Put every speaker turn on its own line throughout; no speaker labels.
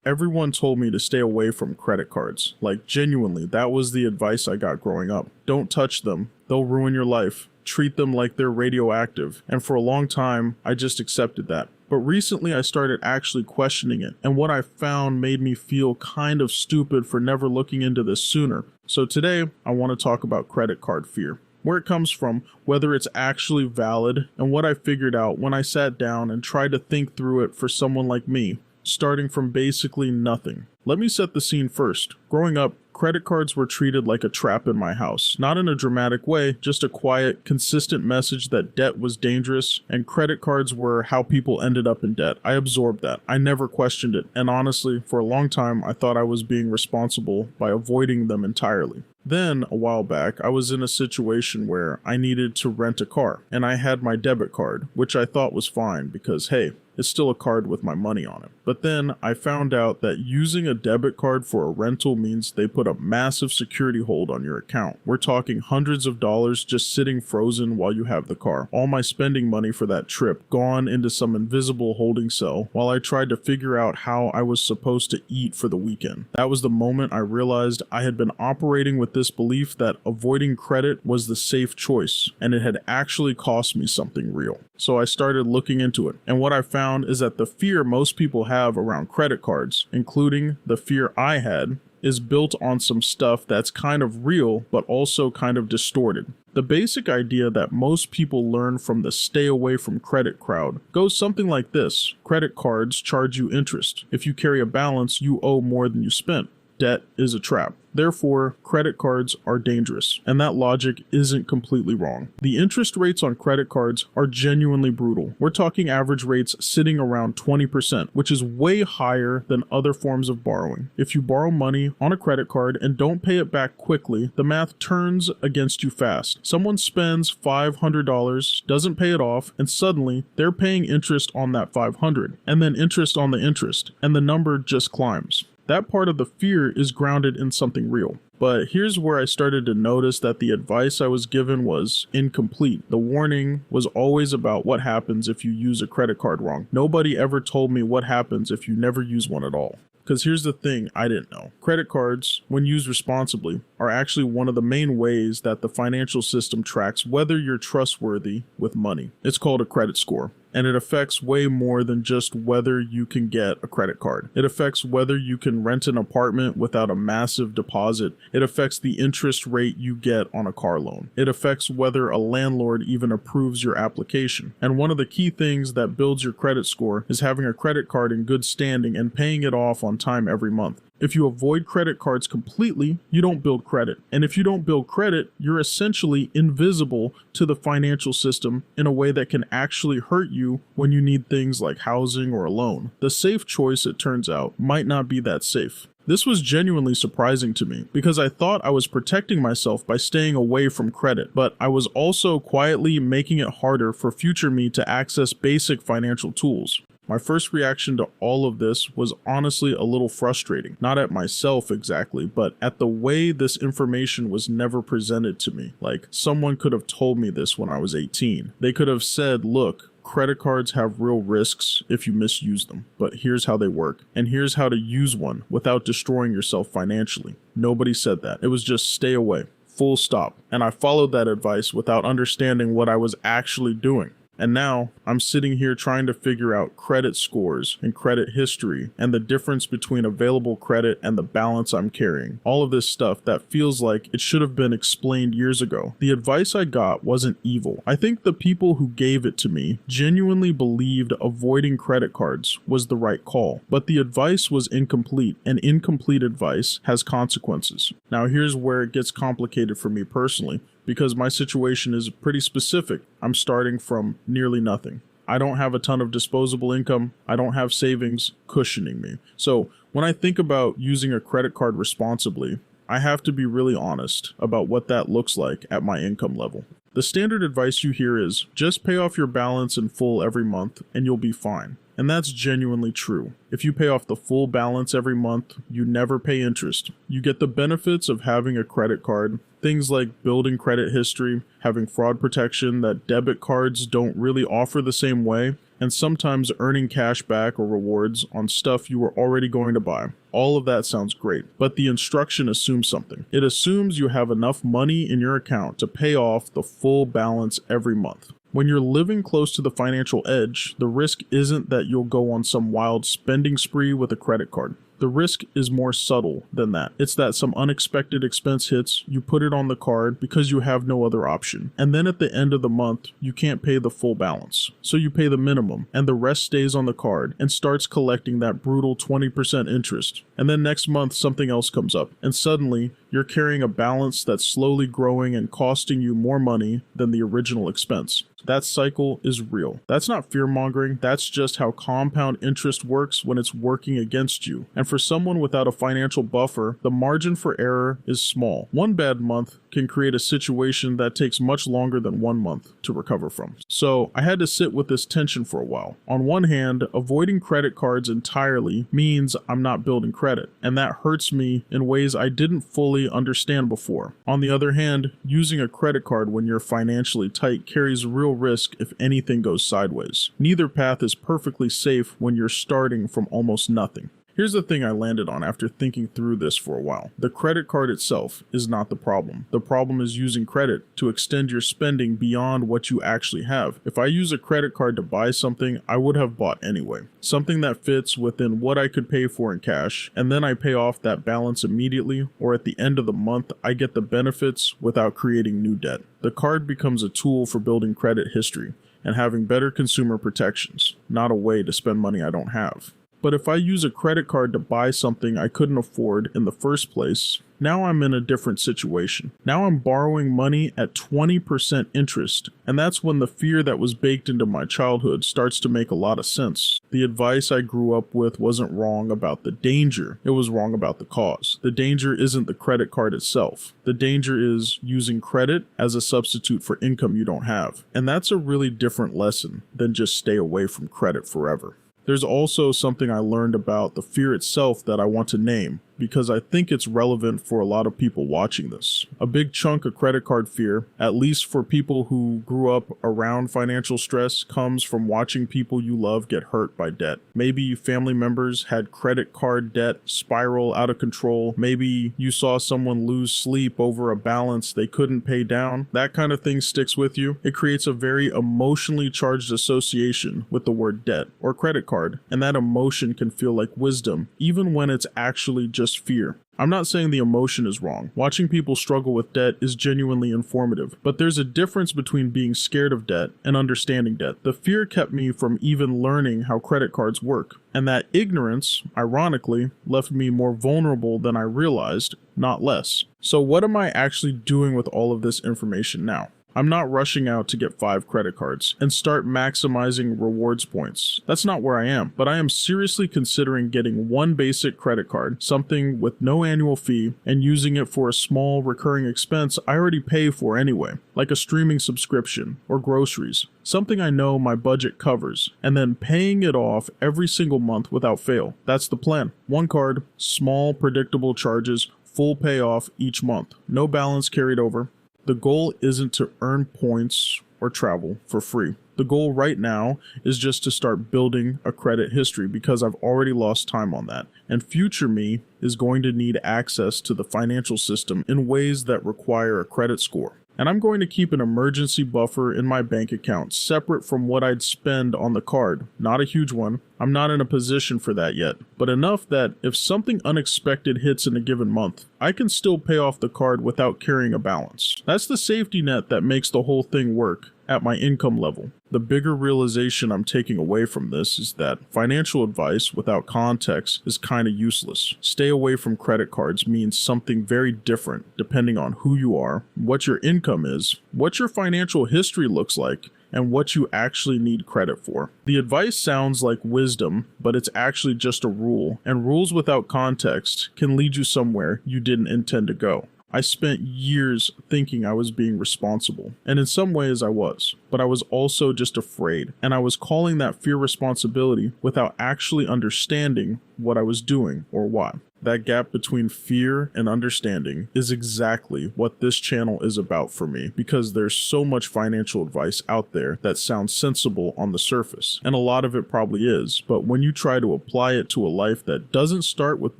Everyone told me to stay away from credit cards. Like, genuinely, that was the advice I got growing up. Don't touch them. They'll ruin your life. Treat them like they're radioactive. And for a long time, I just accepted that. But recently I started actually questioning it, and what I found made me feel kind of stupid for never looking into this sooner. So today, I want to talk about credit card fear, where it comes from, whether it's actually valid, and what I figured out when I sat down and tried to think through it for someone like me, starting from basically nothing. Let me set the scene first. Growing up, credit cards were treated like a trap in my house. Not in a dramatic way, just a quiet, consistent message that debt was dangerous, and credit cards were how people ended up in debt. I absorbed that. I never questioned it, and honestly, for a long time, I thought I was being responsible by avoiding them entirely. Then, a while back, I was in a situation where I needed to rent a car, and I had my debit card, which I thought was fine because, hey, it's still a card with my money on it. But then I found out that using a debit card for a rental means they put a massive security hold on your account. We're talking hundreds of dollars just sitting frozen while you have the car. All my spending money for that trip gone into some invisible holding cell while I tried to figure out how I was supposed to eat for the weekend. That was the moment I realized I had been operating with this belief that avoiding credit was the safe choice, and it had actually cost me something real. So I started looking into it, and what I found is that the fear most people have around credit cards, including the fear I had, is built on some stuff that's kind of real, but also kind of distorted. The basic idea that most people learn from the stay away from credit crowd goes something like this. Credit cards charge you interest. If you carry a balance, you owe more than you spent. Debt is a trap. Therefore, credit cards are dangerous, and that logic isn't completely wrong. The interest rates on credit cards are genuinely brutal. We're talking average rates sitting around 20%, which is way higher than other forms of borrowing. If you borrow money on a credit card and don't pay it back quickly, the math turns against you fast. Someone spends $500, doesn't pay it off, and suddenly they're paying interest on that $500, and then interest on the interest, and the number just climbs. That part of the fear is grounded in something real. But here's where I started to notice that the advice I was given was incomplete. The warning was always about what happens if you use a credit card wrong. Nobody ever told me what happens if you never use one at all. Because here's the thing I didn't know. Credit cards, when used responsibly, are actually one of the main ways that the financial system tracks whether you're trustworthy with money. It's called a credit score. And it affects way more than just whether you can get a credit card. It affects whether you can rent an apartment without a massive deposit. It affects the interest rate you get on a car loan. It affects whether a landlord even approves your application. And one of the key things that builds your credit score is having a credit card in good standing and paying it off on time every month. If you avoid credit cards completely, you don't build credit. And if you don't build credit, you're essentially invisible to the financial system in a way that can actually hurt you when you need things like housing or a loan. The safe choice, it turns out, might not be that safe. This was genuinely surprising to me because I thought I was protecting myself by staying away from credit, but I was also quietly making it harder for future me to access basic financial tools. My first reaction to all of this was honestly a little frustrating, not at myself exactly, but at the way this information was never presented to me. Like, someone could have told me this when I was 18. They could have said, look, credit cards have real risks if you misuse them, but here's how they work, and here's how to use one without destroying yourself financially. Nobody said that. It was just stay away, full stop. And I followed that advice without understanding what I was actually doing. And now I'm sitting here trying to figure out credit scores and credit history and the difference between available credit and the balance I'm carrying. All of this stuff that feels like it should have been explained years ago. The advice I got wasn't evil. I think the people who gave it to me genuinely believed avoiding credit cards was the right call, but the advice was incomplete, and incomplete advice has consequences. Now here's where it gets complicated for me personally, because my situation is pretty specific. I'm starting from nearly nothing. I don't have a ton of disposable income. I don't have savings cushioning me. So when I think about using a credit card responsibly, I have to be really honest about what that looks like at my income level. The standard advice you hear is just pay off your balance in full every month and you'll be fine. And that's genuinely true. If you pay off the full balance every month, you never pay interest. You get the benefits of having a credit card, things like building credit history, having fraud protection that debit cards don't really offer the same way, and sometimes earning cash back or rewards on stuff you were already going to buy. All of that sounds great, but the instruction assumes something. It assumes you have enough money in your account to pay off the full balance every month. When you're living close to the financial edge, the risk isn't that you'll go on some wild spending spree with a credit card. The risk is more subtle than that. It's that some unexpected expense hits, you put it on the card because you have no other option. And then at the end of the month, you can't pay the full balance. So you pay the minimum, and the rest stays on the card and starts collecting that brutal 20% interest. And then next month, something else comes up, and suddenly, you're carrying a balance that's slowly growing and costing you more money than the original expense. That cycle is real. That's not fear-mongering, that's just how compound interest works when it's working against you. And for someone without a financial buffer, the margin for error is small. One bad month can create a situation that takes much longer than 1 month to recover from. So I had to sit with this tension for a while. On one hand, avoiding credit cards entirely means I'm not building credit, and that hurts me in ways I didn't fully understand before. On the other hand, using a credit card when you're financially tight carries real risk if anything goes sideways. Neither path is perfectly safe when you're starting from almost nothing. Here's the thing I landed on after thinking through this for a while. The credit card itself is not the problem. The problem is using credit to extend your spending beyond what you actually have. If I use a credit card to buy something I would have bought anyway, something that fits within what I could pay for in cash, and then I pay off that balance immediately, or at the end of the month I get the benefits without creating new debt. The card becomes a tool for building credit history and having better consumer protections, not a way to spend money I don't have. But if I use a credit card to buy something I couldn't afford in the first place, now I'm in a different situation. Now I'm borrowing money at 20% interest, and that's when the fear that was baked into my childhood starts to make a lot of sense. The advice I grew up with wasn't wrong about the danger, it was wrong about the cause. The danger isn't the credit card itself. The danger is using credit as a substitute for income you don't have. And that's a really different lesson than just stay away from credit forever. There's also something I learned about the fear itself that I want to name, because I think it's relevant for a lot of people watching this. A big chunk of credit card fear, at least for people who grew up around financial stress, comes from watching people you love get hurt by debt. Maybe family members had credit card debt spiral out of control. Maybe you saw someone lose sleep over a balance they couldn't pay down. That kind of thing sticks with you. It creates a very emotionally charged association with the word debt or credit card, and that emotion can feel like wisdom, even when it's actually just fear. I'm not saying the emotion is wrong. Watching people struggle with debt is genuinely informative, but there's a difference between being scared of debt and understanding debt. The fear kept me from even learning how credit cards work, and that ignorance, ironically, left me more vulnerable than I realized, not less. So what am I actually doing with all of this information now? I'm not rushing out to get 5 credit cards and start maximizing rewards points. That's not where I am, but I am seriously considering getting one basic credit card, something with no annual fee, and using it for a small recurring expense I already pay for anyway, like a streaming subscription or groceries, something I know my budget covers, and then paying it off every single month without fail. That's the plan. One card, small predictable charges, full payoff each month, no balance carried over. The goal isn't to earn points or travel for free. The goal right now is just to start building a credit history because I've already lost time on that. And future me is going to need access to the financial system in ways that require a credit score. And I'm going to keep an emergency buffer in my bank account separate from what I'd spend on the card. Not a huge one. I'm not in a position for that yet, but enough that if something unexpected hits in a given month, I can still pay off the card without carrying a balance. That's the safety net that makes the whole thing work at my income level. The bigger realization I'm taking away from this is that financial advice without context is kind of useless. Stay away from credit cards means something very different depending on who you are, what your income is, what your financial history looks like, and what you actually need credit for. The advice sounds like wisdom, but it's actually just a rule, and rules without context can lead you somewhere you didn't intend to go. I spent years thinking I was being responsible, and in some ways I was. but I was also just afraid, and I was calling that fear responsibility without actually understanding what I was doing or why. That gap between fear and understanding is exactly what this channel is about for me, because there's so much financial advice out there that sounds sensible on the surface, and a lot of it probably is, but when you try to apply it to a life that doesn't start with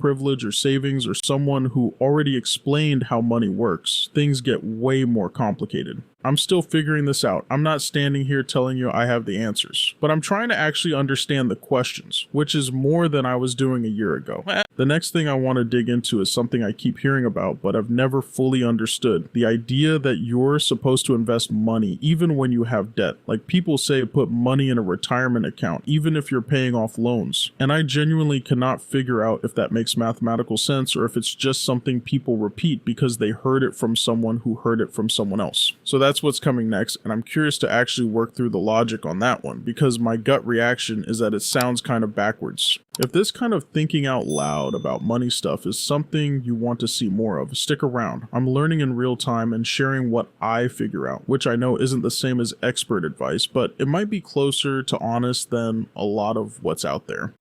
privilege or savings or someone who already explained how money works, things get way more complicated. I'm still figuring this out. I'm not standing here telling you I have the answers, but I'm trying to actually understand the questions, which is more than I was doing a year ago. The next thing I want to dig into is something I keep hearing about, but I've never fully understood. The idea that you're supposed to invest money even when you have debt. Like people say, put money in a retirement account, even if you're paying off loans. And I genuinely cannot figure out if that makes mathematical sense or if it's just something people repeat because they heard it from someone who heard it from someone else. So that's what's coming next, and I'm curious to actually work through the logic on that one because my gut reaction is that it sounds kind of backwards. If this kind of thinking out loud about money stuff is something you want to see more of, stick around. I'm learning in real time and sharing what I figure out, which I know isn't the same as expert advice, but it might be closer to honest than a lot of what's out there.